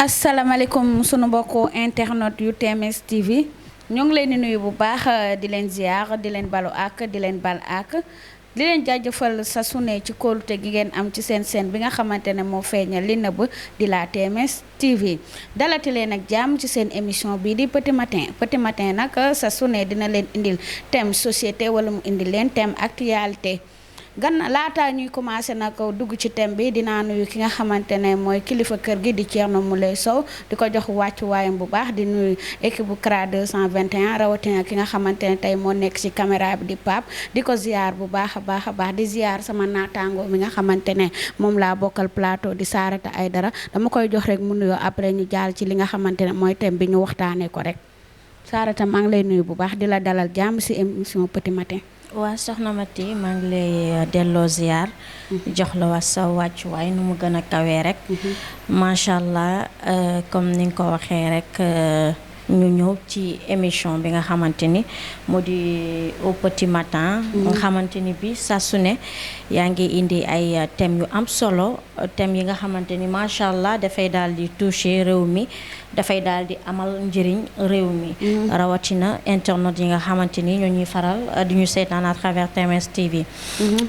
asalaamaaleykum sunu mbokku internet yu TMS TV ñoo ngi leen di nuyu bu baax di leen ziar di leen balu ak di leen bal ak di leen jaajëfal sa sune ci kóolute gi ngeen am ci seen bi nga xamante ne moo feeñal li nëbb di la TMS TV dalati leen ak jàmm ci seen émission bii di petit matin nag sa sune dina leen indil thème société wala mu indil leen thème actualité. Laata ñuy commencé nag dugg ci thème bi dinaa nuyu ki nga xamante ne mooy kilifa kër gi di Thierno Moulé Sow di ko jox wàccu waayam bu baax di nuyu équipe bu CRA 221 rawatina ki nga xamante ne tey moo nekk ci caméra bi di Pape di ko ziar bu baax a baax di ziar sama naataango mi nga xamante ne moom laa bokkal plateau di Sarata Aydara dama koy jox rek mu nuyoo après ñu jaal ci li nga xamante ne mooy thème bi ñu waxtaanee ko rek Sarata maa ngi lay nuyu bu baax di la dalal jàmm ci émission petit matin. waa soxna Mati maa ngi lay delloo ziar. jox la was sa wàccuwaay nu mu gën a kawee rek. macha allah comme ni nga ko waxee rek ñu ñëw ci émission bi nga xamante ni moo di au petit matin. nga xamante ni bi saa su ne yaa ngi indi ay thèmes yu am solo thèmes yi nga xamante ni macha allah dafay daal di toucher réew mi. dafay daal di amal njëriñ réew mi rawatina internet yi nga xamante ni ñoo ñuy faral di ñu seetaan à travers TMS TV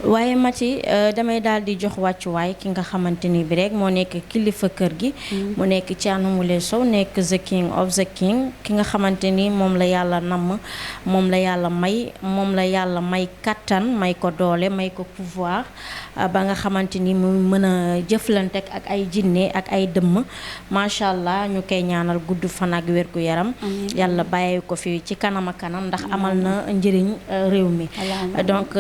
waaye Mati damay daal di jox wàccuwaay ki nga xamante ni bi rek moo nekk kilifa kër gi mu nekk Thierno Moulé Sow nekk the king of the king ki nga xamante ni moom la yàlla namm moom la yàlla may kattan may ko doole may ko pouvoir ba nga xamante ni mu mën a jëflante ak ay jinne ak ay dëmm macha allah ñu koy ñaanal gudd fan ak wér gu yaram yàlla bàyyi ko fi ci kanam a kanam ndax amal na njëriñ réew mi donc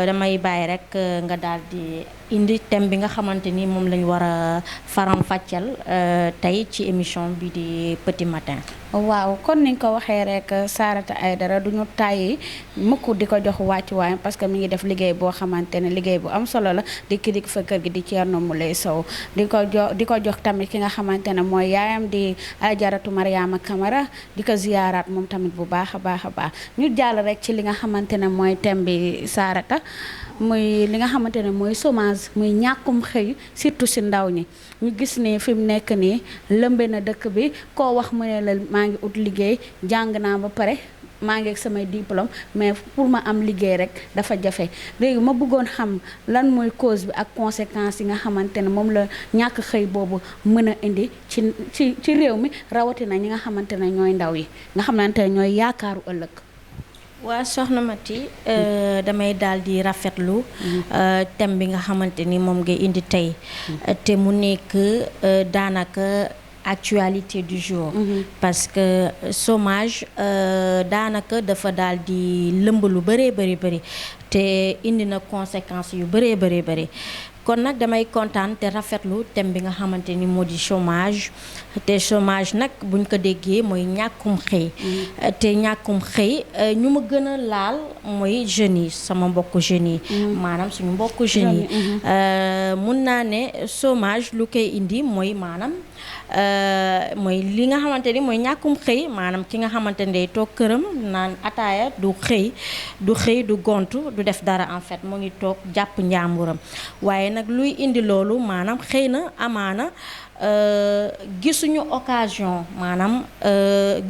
damay bàyyi rek nga daal di indi thème bi nga xamante ni moom lañu war a faram fàcceel tey ci émission bi di petit matin. waaw kon ni nga ko waxee rek Sarata Aydara duñu tàyyi mukk di ko jox wàccuwaayam parce que mi ngi def liggéey boo xamante ne liggéey bu am solo la di kilifa kër gi di Thierno Moulé Sow di ko jox tamit ki nga xamante ne mooy yaayam di Ajaratu Mariama Camara di ko ziyaaraat moom tamit bu baax a baax ñu jàll rek ci li nga xamante ne mooy thème bi Sarata muy li nga xamante ne mooy chômage muy ñàkkum xëy surtout si ndaw ñi ñu gis ni fi mu nekk nii lëmbe na dëkk bi koo wax mu ne la maa ngi ut liggéey jàng naa ba pare maa ngi ak samay diplôme mais pour ma am liggéey rek dafa jafe léegi ma bëggoon xam lan mooy cause bi ak conséquences yi nga xamante ne moom la ñàkk xëy boobu mën a indi ci réew mi rawatina ñi nga xamante ne ñooy ndaw yi nga xamante ne ñooy yaakaaru ëllëg. waa soxna Mati damay daal di rafetlu thème bi nga xamante ni moom nga indi tey te mu nekk daanaka actualité du jour parce que chômage daanaka dafa daal di lëmb lu bëree bëri te indi na conséquences yu bëree bëri kon nag damay kontaan te rafetlu thème bi nga xamante ni moo di chômage te chômage nag buñ ko déggee mooy ñàkkum xëy te ñàkkum xëy ñu ma gën a laal mooy jeunes yi sama mbokku jeunes yi maanaam suñu mbokku jeunes yi mun naa ne chômage lu koy indi mooy maanaam mooy li nga xamante ni mooy ñàkkum xëy maanaam ki nga xamante ni day toog këram naan ataaya du xëy du gontu du def dara en fait mu ngi toog jàpp njàmburam waaye nag luy indi loolu maanaam xëy na amaana gisuñu occasion maanaam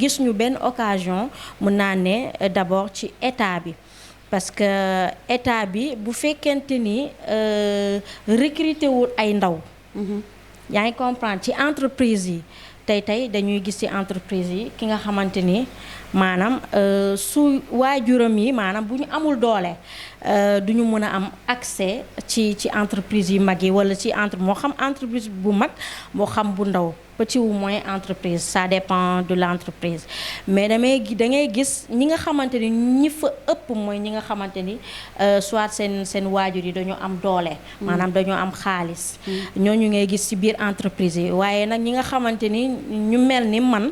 gisuñu benn occasion mun naa ne d'abord ci état bi parce que état bi bu fekkente ni recruter wul ay ndaw yaa ngi comprendre ci entreprise yi tey dañuy gis ci entreprise yi ki nga xamante ni maanaam su waajuram yi maanaam bu ñu amul doole du ñu mën a am accès ci entreprise yu mag yi wala ci moo xam entreprise bu mag moo xam bu ndaw petit ou moyen entreprise ça dépend de l'entreprise mais da ngay gis ñi nga xamante ni ñi fa ëpp mooy ñi nga xamante ni soit seen waajur yi dañoo am doole maanaam dañoo am xaalis ñooñu ngay gis ci biir entreprise yi waaye nag ñi nga xamante ni ñu mel ni man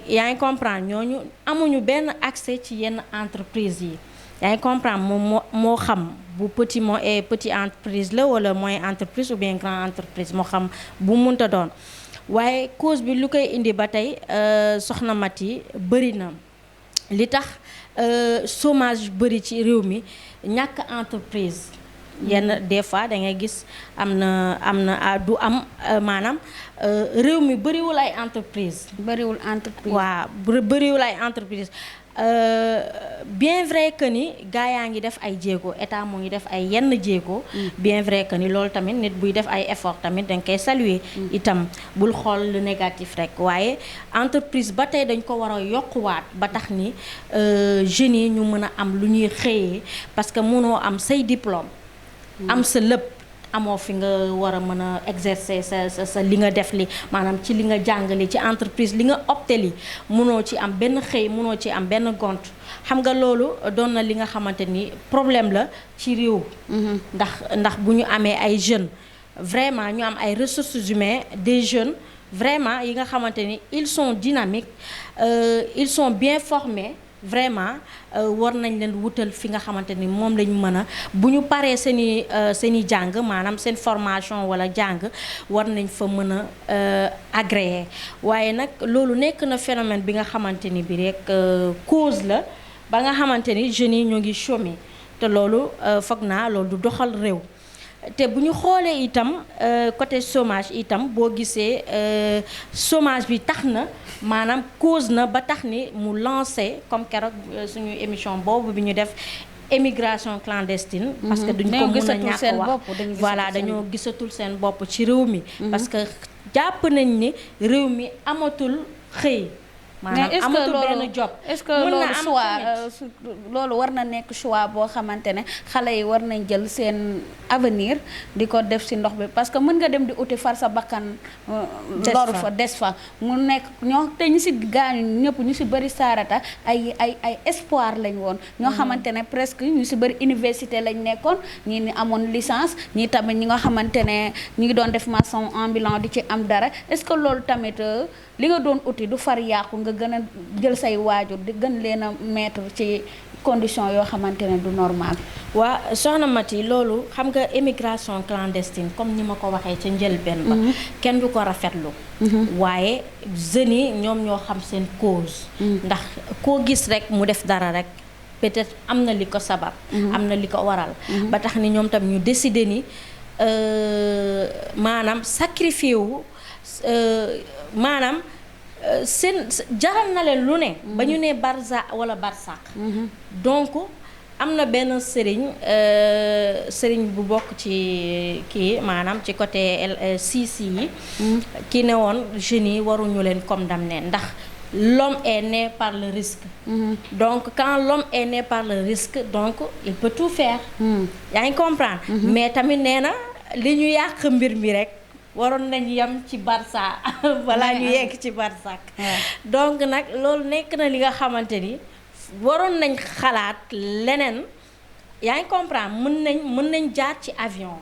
yaa ngi comprendre ñooñu amuñu benn accès ci yenn entreprise yi yaa ngi comprendre moom moo xam bu petit entreprise la wala moyen entreprise ou bien grande entreprise moo xam bu munta doon waaye cause bi lu koy indi ba tey soxna Mati bëri na li tax chômage bëri ci réew mi ñàkk entreprise yenn des fois da ngay gis am na du am maanaam réew mi bëriwul ay entreprise waaw bëriwul ay entreprise bien vrai que ni gaa yaa ngi def ay jéego état moo ngi def ay yenn jéego bien vrai que ni loolu tamit nit buy def ay effort tamit dañ koy saluer itam bul xool lu négatif rek waaye entreprise ba tey dañ ko war a yokkuwaat ba tax ni jeunes yi ñu mën a am lu ñuy xëyee parce que mënoo am say diplôme am sa lépp amoo fi nga war a mën a exercer sa li nga def li maanaam ci li nga jàngale ci entreprise li nga opté li mënoo ci am benn xëy mënoo ci am benn gont xam nga loolu doon na li nga xamante ni problème la ci réew ndax bu ñu amee ay jeunes vraiment ñu am ay ressources humaines des jeunes vraiment yi nga xamante ni ils sont dynamiques ils sont bien formés vraiment war nañ leen wutal fi nga xamante ni moom lañ mën a bu ñu paree seen i jàng maanaam seen formation wala jàng war nañ fa mën a agréer waaye nag loolu nekk na phénomène bi nga xamante ni bi rek cause la ba nga xamante ni jeunes yi ñoo ngi chômer te loolu foog naa loolu du doxal réew te bu ñu xoolee itam côté chômage itam boo gisee chômage bi tax na maanaam cause na ba tax ni mu lancé comme keroog suñu émission boobu bi ñu def émigration clandestine parce que duñ ko mën a ñàkk wax voilà dañoo gisatul seen bopp ci réew mi parce que jàpp nañ ni réew mi amatul xëy maanaam amatul benn job est-ce que loolu choix loolu war na nekk choix boo xamante ne xale yi war nañ jël seen avenir di ko def ci ndox bi parce que mën nga dem di uti far sa bakkan loru fa des fa mu nekk ñoo te ñu ci gaañu ñëpp ñu ci bëri saarata ay espoir lañ woon ñoo xamante ne presque ñu ci bëri université lañ nekkoon ñii ni amoon licence ñii tamit ñi nga xamante ne ñu ngi doon def maçon ambulant di ci am dara est-ce que loolu tamit li nga doon uti du far yàqu nga gën a jël say waajur di gën leen a mettre ci condition yoo xamante ne du normal. waa soxna Mati loolu xam nga émigration clandestine comme ni ma ko waxee ca njëlbeen ba kenn du ko rafetlu waaye jeunes yi ñoom ñoo xam seen cause ndax koo gis rek mu def dara rek peut-être am na li ko sabab am na li ko waral ba tax ni ñoom tam ñu décider ni maanaam sacrifié wu maanaam seen jaral na leen lu ne ba ñu ne barza wala barsaq donc am na benn sëriñ bu bokk ci kii maanaam ci côté Sisi yi ki ne woon jeunes yi waruñu leen condamner ndax l'homme est né par le risque donc quand l'homme est né par le risque donc il peut tout faire yaa ngi comprendre mais tamit nee na li ñu yàq mbir mi rek waroon nañ yem ci Barça balaa ñu yegg ci Barsak donc nag loolu nekk na li nga xamante ni waroon nañ xalaat leneen yaa ngi comprendre mën nañ jaar ci avion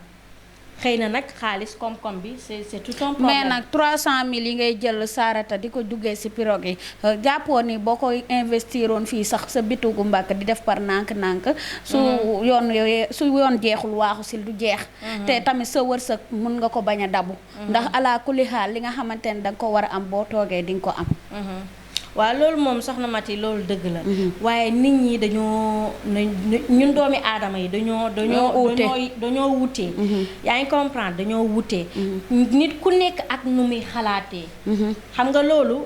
xëy na nag xaalis koom-koom bi c'est tout un problème mais nag 300 000 yi ngay jël saarata di ko duggee ci pirogue yi jàppoo ni boo koy investiroon fii sax sa bitugu mbàkk di def par nànk-nànk su yoon jeexul waaxu sil du jeex te tamit sa wërsëg mun nga ko bañ a dabu ndax ala kulli xaal li nga xamante ne danga ko war a am boo toogee di nga ko am waaw loolu moom soxna Mati loolu dëgg la waaye nit ñi dañoo ñun doomi aadama yi dañoo wutee yaa ngi comprendre dañoo wutee nit ku nekk ak nu muy xalaatee xam nga loolu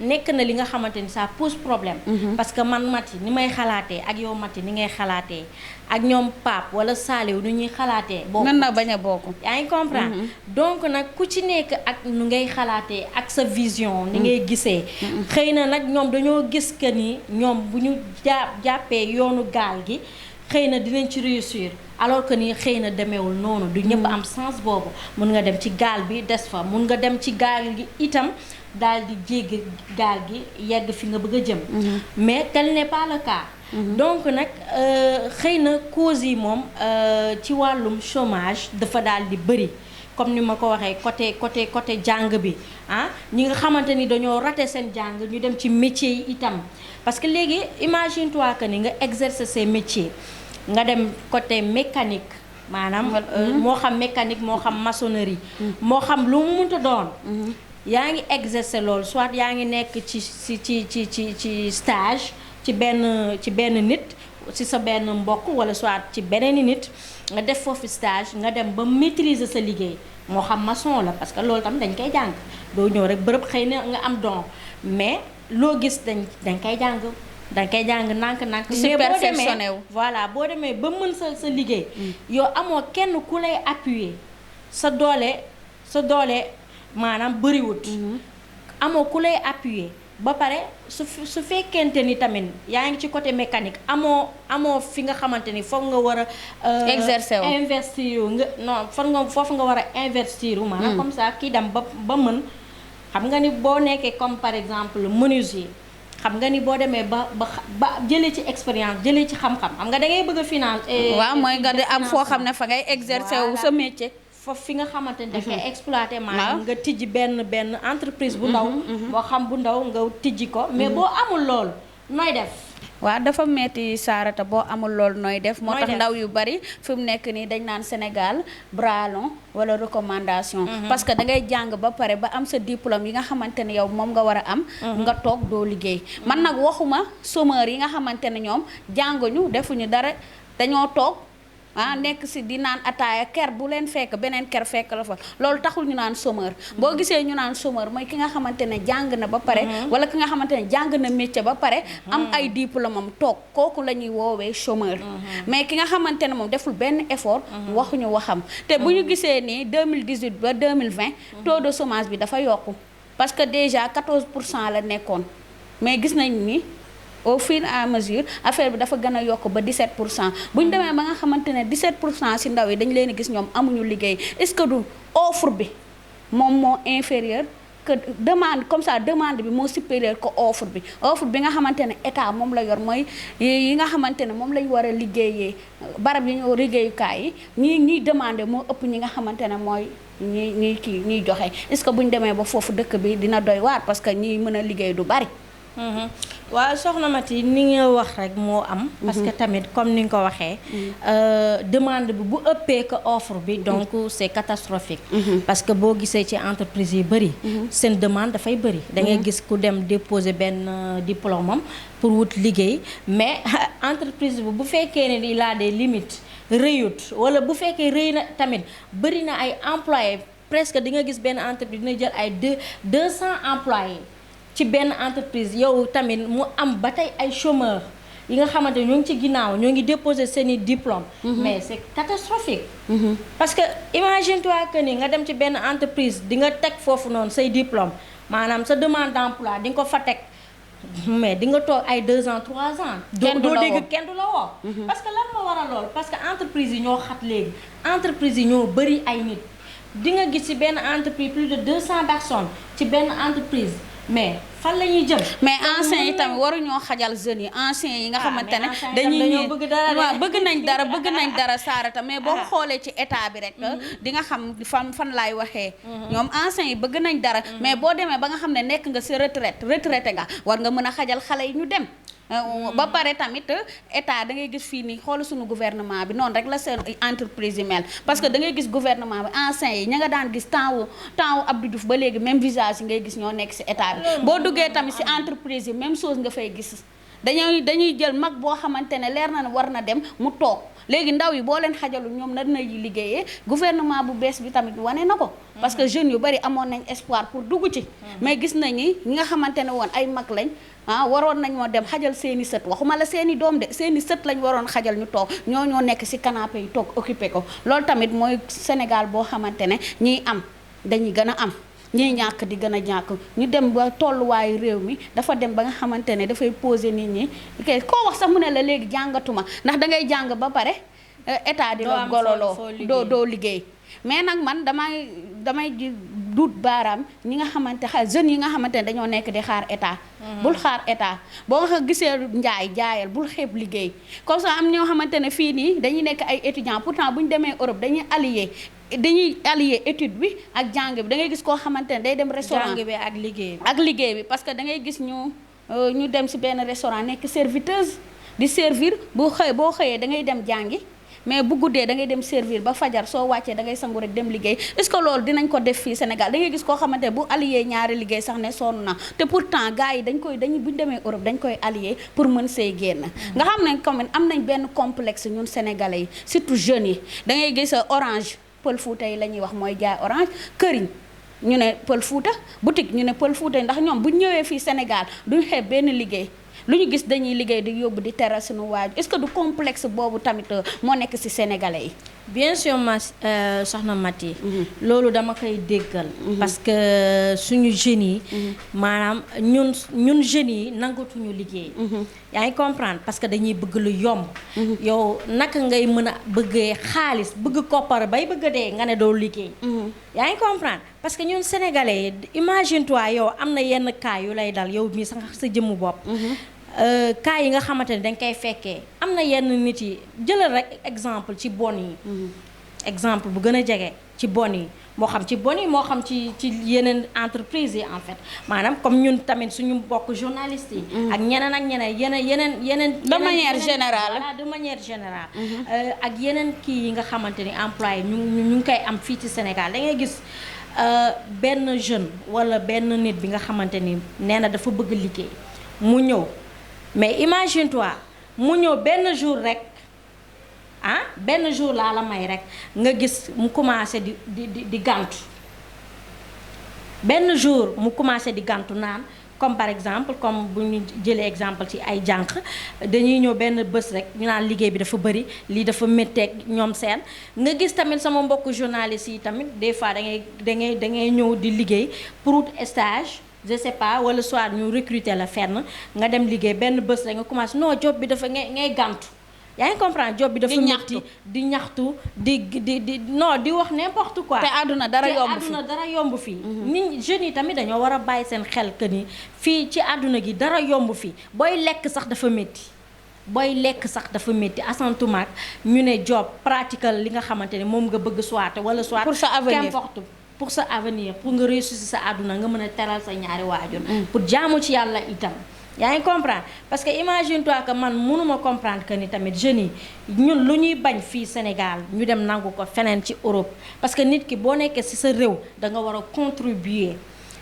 nekk na li nga xamante ni ça pose problème parce que man Mati ni may xalaatee ak yow Mati ni ngay xalaatee ak ñoom Pape wala Saliou nu ñuy xalaatee bokk mën na bañ a bokk yaa ngi comprendre donc nag ku ci nekk ak nu ngay xalaatee ak sa vision ni ngay gisee xëy na nag ñoom dañoo gis que ni ñoom bu ñu jàppee yoonu gaal gi xëy na dinañ ci réussir alors que ni xëy na demeewul noonu du ñëpp am sens boobu mun nga dem ci gaal bi des fa mun nga dem ci gaal gi itam daal di jéggi gaal gi yegg fi nga bëgg a jëm mais tel n'est pas le cas donc nag xëy na causes yi moom ci wàllum chômage dafa daal di bëri comme ni ma ko waxee côté jàng bi ñi nga xamante ni dañoo raté seen jàng ñu dem ci métier yi itam parce que léegi imagine toi que ni nga exercer ces métiers nga dem côté mécanique maanaam moo xam mécanique moo xam maçonnerie moo xam lu mu mënta doon yaa ngi exercer loolu soit yaa ngi nekk ci stage ci benn nit ci sa benn mbokk wala soit ci beneen nit nga def foofu stage nga dem ba maîtriser sa liggéey moo xam maçon la parce que loolu tam dañ koy jàng doo ñëw rek bërëb xëy na nga am don mais loo gis dañ koy jàng nànk-nànk mais boo demee voilà boo demee ba mën sa liggéey yow amoo kenn ku lay appuyer sa doole maanaam bëriwut amoo ku lay appuyer ba pare su fekkente ni tamit yaa ngi ci côté mécanique amoo fi nga xamante ni foog nga war a exercer investir nga non foofu nga war a investir maanaam comme ça kii dem ba mën xam nga ni boo nekkee comme par exemple menuisier xam nga ni boo demee ba jëlee ci expérience jëlee ci xam-xam xam nga da ngay bëgg a finance waaw mooy nga di am foo xam ne fa ngay exercer wu sa métier foofu fi nga xamante ni dafay exploité maanaam nga tijji benn entreprise bu ndaw boo xam bu ndaw nga tijji ko mais boo amul loolu nooy def waaw dafa metti Sarata boo amul loolu nooy def moo tax ndaw yu bari fi mu nekk nii dañ naan Sénégal bras long wala recommandation parce que da ngay jàng ba pare ba am sa diplôme yi nga xamante ne yow moom nga war a am nga toog doo liggéey man nag waxuma chômeur yi nga xamante ne ñoom jànguñu defuñu dara dañoo toog nekk si di naan ataaya ker bu leen fekk beneen ker fekk la fa loolu taxul ñu naan chômeur boo gisee ñu naan chômeur mooy ki nga xamante ne jàng na ba pare wala ki nga xamante ne jàng na métier ba pare am ay diplôme am toog kooku la ñuy woowee chômeur mais ki nga xamante ne moom deful benn effort waxuñu waxam te bu ñu gisee nii 2018 ba 2020 taux de chômage bi dafa yokku parce que déjà 14% la nekkoon mais gis nañ ni au fur et à mesure affaire bi dafa gën a yokk ba 17% bu ñu demee ba nga xamante ne 17% ci ndaw yi dañu leen gis ñoom amuñu liggéey est-ce que du offre bi moom moo inférieur que demande comme ça demande bi moo supérieur que offre bi nga xamante ne état moom la yor mooy yi nga xamante ne moom lañ war a liggéeyee barab yi ñoo liggéeyukaay yi ñiy demandé moo ëpp ñi nga xamante ne mooy ñiy joxe est-ce que bu ñu demee ba foofu dëkk bi dina doy waar parce que ñiy mën a liggéey du bari. waaw soxna Maty ni nga wax rek moo am parce que tamit comme ni nga ko waxee demande bi bu ëppee que offre bi donc c'est catastrophique parce que boo gisee ci entreprise yi bëri seen demande dafay bëri da ngay gis ku dem déposer benn diplôme am pour wut liggéey mais entreprise bi bu fekkee ne il a des limites rëyut wala bu fekkee rëy na tamit bëri na ay employés presque di nga gis benn entreprise dina jël ay 200 employés ci benn entreprise yow tamit mu am ba tey ay chômeurs yi nga xamante ñoo ngi ci ginnaaw ñoo ngi déposer seeni diplôme mais c'est catastrophique parce que imagine toi que ni nga dem ci benn entreprise di nga teg foofu noonu say diplôme maanaam sa demande d'emploi di nga ko fa teg mais di nga toog ay 2 ans 3 ans doo dégg kenn du la woo parce que lan moo waral lool parce que entreprise yi ñoo xat léegi entreprise yi ñoo bëri ay nit di nga gis ci benn entreprise plus de 200 personnes ci benn entreprise mais fan la ñuy jëm. mais anciens yi tamit waruñoo xajal jeunes yi anciens yi nga xamante ne dañuy bëgg nañ dara Sarata mais boo xoolee ci état bi rek di nga xam fan laay waxee ñoom anciens yi bëgg nañ dara mais boo demee ba nga xam ne nekk nga si retraité nga war nga mën a xajal xale yi ñu dem ba pare tamit état da ngay gis fii nii xool suñu gouvernement bi noonu rek la seen entreprise yi mel parce que da ngay gis gouvernement bi anciens yi ña nga daan gis temps Abdou Diouf ba léegi même visage yi ngay gis ñoo nekk si état bi boo duggee tamit si entreprise yi même chose nga fay gis dañuy jël mag boo xamante ne leer na ne war na dem mu toog léegi ndaw yi boo leen xajalu ñoom na dina liggéeyee gouvernement bu bees bi tamit wane na ko parce que jeunes yu bari amoon nañ espoir pour dugg ci mais gis nañ ni ñi nga xamante ne woon ay mag lañ waroon nañ moo dem xajal seeni sët waxuma la seeni doom de seeni sët lañ waroon xajal ñu toog ñoo nekk ci canapé yi toog occupé ko loolu tamit mooy Sénégal boo xamante ne ñiy am dañuy gën a am ñiy ñàkk di gën a ñàkk ñu dem ba tolluwaayu réew mi dafa dem ba nga xamante ne dafay poser nit ñi koo wax sax mu ne la léegi jàngatuma ndax dangay jàng ba pare état di la gololoo doo liggéey mais nag man damay duut baaraam ñi nga xamante jeunes yi nga xamante ne dañoo nekk di xaar état bul xaar état boo nga gisee jaayal bul xeeb liggéey comme ça am ñoo xamante ne fii nii dañuy nekk ay étudiants pourtant bu ñu demee Europe dañuy allier étude bi ak jàng bi da ngay gis koo xamante ne day dem restaurant jàng bi ak liggéey bi parce que da ngay gis ñu dem ci benn restaurant nekk serviteuse di servir boo xëyee da ngay dem jàngi mais bu guddee da ngay dem servir ba fajar soo wàccee da ngay sangu rek dem liggéey est-ce que loolu dinañ ko def fii Sénégal da ngay gis koo xamante ne bu allié ñaari liggéey sax ne sonn na te pourtant gars yi buñ demee Europe dañ koy allié pour mën see génn nga xam ne comme am nañ benn complexe ñun sénégalais yi surtout jeunes yi da ngay gis orange pël Fuuta yi la ñuy wax mooy jaay orange këriñ ñu ne pël Fuuta boutique ñu ne pël Fuuta ndax ñoom bu ñëwee fii Sénégal duñ xeeb benn liggéey lu ñu gis dañuy liggéey di yóbbu di teral suñu waaju est-ce que du complexe boobu tamit moo nekk ci sénégalais yi. bien sûr soxna Mati. loolu dama koy déggal. parce que suñu jeunes yi. maanaam ñun jeunes yi nangatuñu liggéey. yaa ngi comprendre parce que dañuy bëgg lu yomb. yow naka ngay mën a bëggee xaalis bëgg koppar bay bëgg a dee nga ne doo liggéey. yaa ngi comprendre parce que ñun sénégalais imagine toi yow am na yenn cas yu lay dal yow mii sax sa jëmmu bopp. cas yi nga xamante ne dañ koy fekkee am na yenn nit yi jëlal rek exemple ci bon yi. exemple bu gën a jege ci bon yi moo xam ci bon yi moo xam ci yeneen entreprise yi en fait maanaam comme ñun tamit suñu mbokk journalistes yi. ak ñeneen ak yeneen. de manière générale voilà de manière générale. ak yeneen kii yi nga xamante ni employé ñu ngi koy am fii ci Sénégal da ngay gis benn jeune wala benn nit bi nga xamante ni nee na dafa bëgg liggéey mu ñëw. mais imagine toi mu ñëw benn jour rek benn jour laa la may rek nga gis mu commencé di gàntu benn jour mu commencé di gàntu naan comme par exemple comme bu ñu jëlee exemple ci ay jànq dañuy ñëw benn bés rek ñu naan liggéey bi dafa bëri lii dafa métteeg ñoom seen nga gis tamit sama mbokk journaliste yi tamit des fois da ngay ñëw di liggéey pour stage je sais pas wala soit ñu recruter la fenn nga dem liggéey benn bés rek nga commencé non job bi dafa ngay gàntu yaa ngi comprendre job bi dafa metti di ñaxtu di non di wax n'importe quoi. te àdduna dara yomb fii nit jeunes yi tamit dañoo war a bàyyi seen xel que ni fii ci àdduna gi dara yomb fii booy lekk sax dafa métti asantumaak ñu ne job pratical li nga xamante ne moom nga bëgg soit wala soit pour sa avenir qu'importe pour sa avenir pour nga réussir sa àdduna nga mën a teral sa ñaari waajur pour jaamu ci yàlla itam yaa ngi comprendre parce que imagine toi que man mënuma comprendre que ni tamit jeunes yi ñun lu ñuy bañ fii Sénégal ñu dem nangu ko feneen ci Europe parce que nit ki boo nekkee ci sa réew da nga war a contribuer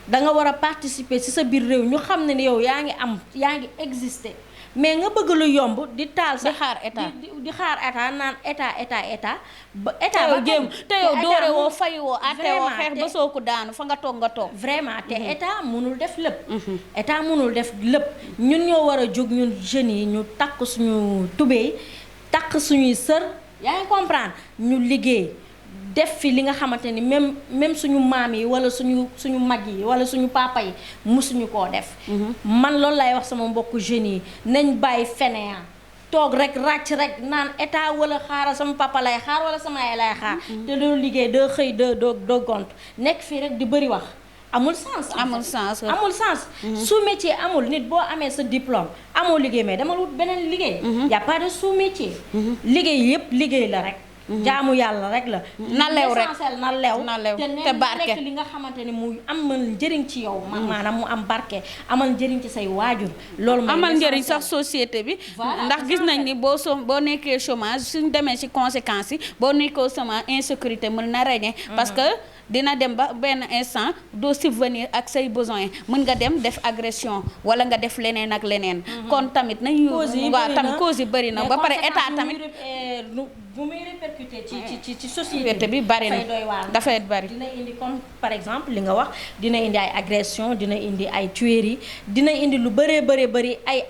da nga war a participer ci sa biir réew ñu xam ne ni yow yaa ngi exister mais nga bëgg lu yomb di taal sa di xaar état naan état ba jéem te yow doore woo fay woo atte woo xeex ba soo ko daanu fa nga toog vraiment te état mënul def lépp ñun ñoo war a jóg ñun jeunes yi ñu takk suñu tubéy takk suñuy sër yaa ngi comprendre ñu liggéey def fi li nga xamante ni même suñu maam yi wala suñu mag yi wala suñu papa yi musuñu koo def man loolu lay wax sama mbokku jeunes yi nañ bàyyi fainéant toog rek ràcc rek naan état wala xaaral sama papa lay xaar wala sama yaay lay xaar te doo liggéey doo xëy doo gont nekk fii rek di bëri wax amul sens sous-métier amul nit boo amee sa diplôme amoo liggéey mais dama wut beneen liggéey y a pas de sous-métier liggéey yépp liggéey la rek jaamu yàlla rek la na lew rek na lew te barke nekk li nga xamante ni mu amal njëriñ ci yow maanaam mu am barke amal njëriñ ci say waajur loolu mooy amal njëriñ sax société bi ndax gis nañ ni boo nekkee chômage suñ demee ci conséquences yi boo nekkoo sama insécurité mën na régner parce que dina dem ba benn instant doo subvenir ak say besoins mën nga dem def agression wala nga def leneen ak leneen kon tamit nañu waaw tamit cause yi bëri na ba pare état tamit bu muy répercuté ci société bi bari na dafay bari dina indi comme par exemple li nga wax dina indi ay agression dina indi ay tueries dina indi lu bëree bëri ay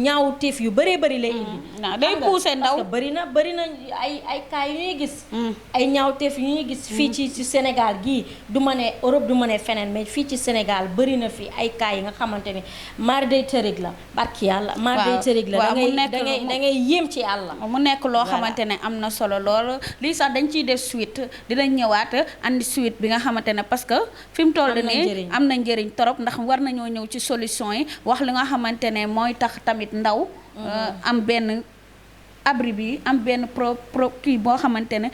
ñaawteef yu bëree bëri lay indi day pousser ndaw parce que bëri na ay cas yu ñuy gis ay ñaawteef yu ñuy gis fii ci Sénégal gii du ma ne Europe du ma ne feneen mais fii ci Sénégal bëri na fi ay cas yi nga xamante ne maar day tërig la barki yàlla maar day tërig la da ngay yéem ci yàlla mu nekk loo xamante ne am na solo lool lii sax dañ ciy def suite dinañ ñëwaat andi suite bi nga xamante ne parce que fi mu toll nii am na njëriñ torop ndax war nañoo ñëw ci solution yi wax li nga xamante ne mooy tax tamit ndaw am benn abri bi am benn pro kii boo xamante ne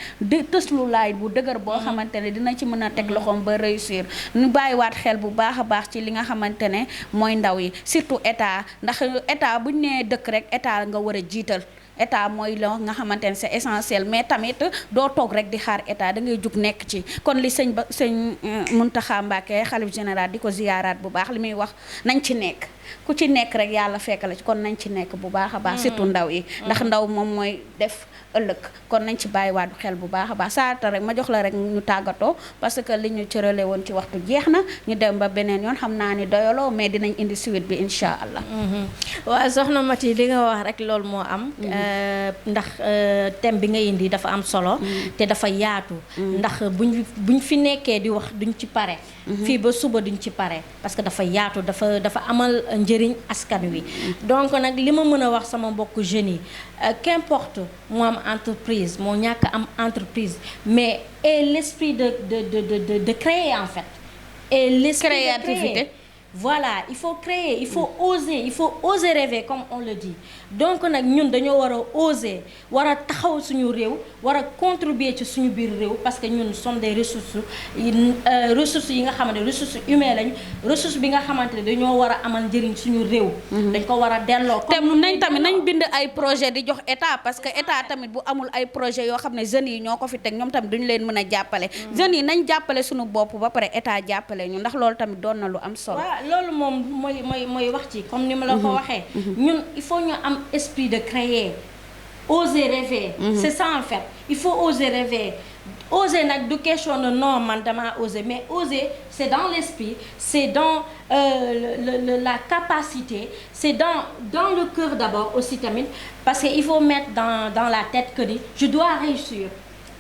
tësluwaay bu dëgër boo xamante ne dina ci mën a teg loxoom ba réussir ñu bàyyiwaat xel bu baax a baax ci li nga xamante ne mooy ndaw yi surtout état ndax état buñ nee dëkk rek état nga war a jiital état mooy la nga xamante ne c'est essentiel mais tamit doo toog rek di xaar état da ngay jug nekk ci kon li sëñ Mountakha Mbacké xalif général di ko ziyaaraat bu baax li muy wax nañ ci nekk ku ci nekk rek yàlla fekk la ci kon nañ ci nekk bu baax a baax surtout ndaw yi ndax ndaw moom mooy def ëllëg kon nañ ci bàyyiwaat xel bu baax a baax saata rek ma jox la rek ñu tàggatoo parce que li ñu cërale woon ci waxtu jeex na ñu dem ba beneen yoon xam naa ni doyaloo mais dinañ indi suite bi incha allah. waaw soxna Mati li nga wax rek loolu moo am ndax thème bi nga indi dafa am solo te dafa yaatu ndax buñ fi nekkee di wax duñ ci pare fii ba suba duñ ci pare parce que dafa yaatu dafa amal njëriñ askan wi donc nag li ma mën a wax sama mbokk jeunes yi qu'importe moo am entreprise moo ñàkk am entreprise mais et l'esprit de créer en fait et l'esprit créativité de créer. Voilà, il faut créer, il faut oser rêver comme on le dit. Donc nag ñun dañoo war a oser war a taxaw suñu réew war a contribuer ci suñu biir réew parce que ñun sommes des ressources yi nga xamante ne ressources humaines lañ ressource bi nga xamante ne dañoo war a amal njëriñ suñu réew. dañ ko war a delloo. te nañ tamit nañ bind ay projet di jox état parce que état tamit bu amul ay projet yoo xam ne jeunes yi ñoo ko fi teg ñoom tamit duñu leen mën a jàppale. jeunes yi nañ jàppale suñu bopp ba pare état jàppale ñu ndax loolu tamit doon na lu am solo. loolu moom mooy wax ci comme ni ma la ko waxee ñun il faut ñu am esprit de créer oser rêver c'est ça en fait il faut oser rêver oser nag du question de non man dama oser mais oser c'est dans l'esprit c'est dans la capacité c'est dans le cœur d'abord aussi tamit parce que il faut mettre dans la tête que ni je dois réussir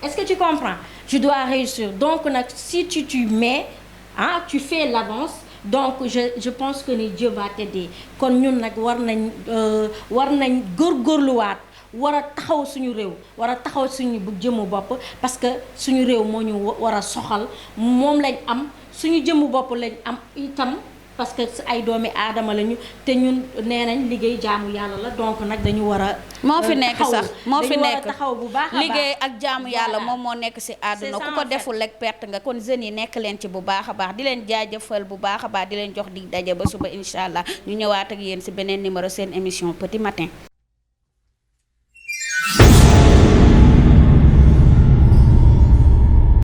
est-ce que tu comprends je dois réussir donc nag si tu mets tu fais l'avance donc je pense que ni Dieu va t'aider kon ñun nag war nañ góorgóorluwaat war a taxaw suñu réew war a taxaw suñu bu jëmu bopp parce que suñu réew moo ñu war a soxal moom lañ am suñu jëmu bopp lañ am itam parce que ay doomi aadama lañu te ñun nee nañ liggéey jaamu yàlla la donc nag dañu war a moo fi nekk sax moo fi nekk taxaw bu baax a liggéey ak jaamu yàlla moom moo nekk ci àdduna ku ko deful rek perte nga kon jeunes yi nekk leen ci bu baax a baax di leen jaajëfal bu baax a baax di leen jox dig daje ba suba incha allah ñu ñëwaat ak yéen ci beneen numéro seen émission Petit Matin.